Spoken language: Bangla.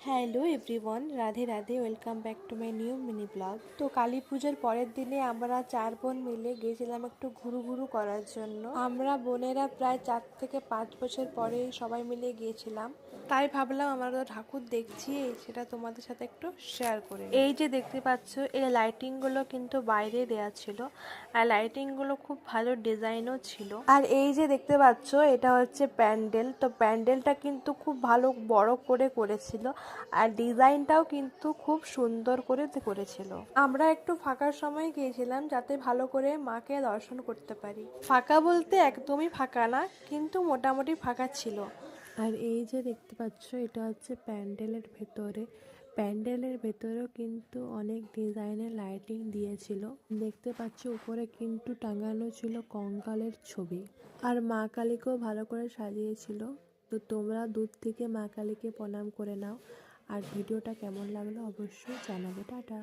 Hello everyone, Radhe Radhe. Welcome back to my new mini blog. তো কালী পুজোর পরের দিনে আমরা 4 বোন মিলে গিয়েছিলাম একটু ঘুরু করার জন্য। আমরা বোনেরা প্রায় 4 থেকে 5 বছর পরে সবাই মিলে গিয়েছিলাম, তাই ভাবলাম আমরা তো ঠাকুর দেখছি, সেটা তোমাদের সাথে একটু শেয়ার করে। এই যে দেখতে পাচ্ছ, এই লাইটিংগুলো কিন্তু বাইরে দেয়া ছিল, আর লাইটিংগুলো খুব ভালো ডিজাইনও ছিল। আর এই যে দেখতে পাচ্ছ, এটা হচ্ছে প্যান্ডেল। তো প্যান্ডেলটা কিন্তু খুব ভালো বড় করে করেছিল, আর ডিজাইনটাও কিন্তু খুব সুন্দর করে করেছিল। আমরা একটু ফাঁকার সময় গিয়েছিলাম যাতে ভালো করে মাকে দর্শন করতে পারি। ফাঁকা বলতে একদমই ফাঁকা না, কিন্তু মোটামুটি ফাঁকা ছিল। আর এই যে দেখতে পাচ্ছ, এটা হচ্ছে প্যান্ডেলের ভেতরে। প্যান্ডেলের ভেতরেও কিন্তু অনেক ডিজাইনের লাইটিং দিয়েছিল। দেখতে পাচ্ছ উপরে কিন্তু টাঙানো ছিল কঙ্কালের ছবি, আর মা কালীকেও ভালো করে সাজিয়েছিল। তো তোমরা দূর থেকে মা কালীকে প্রণাম করে নাও। আর ভিডিওটা কেমন লাগলো অবশ্যই জানাবে। টাটা।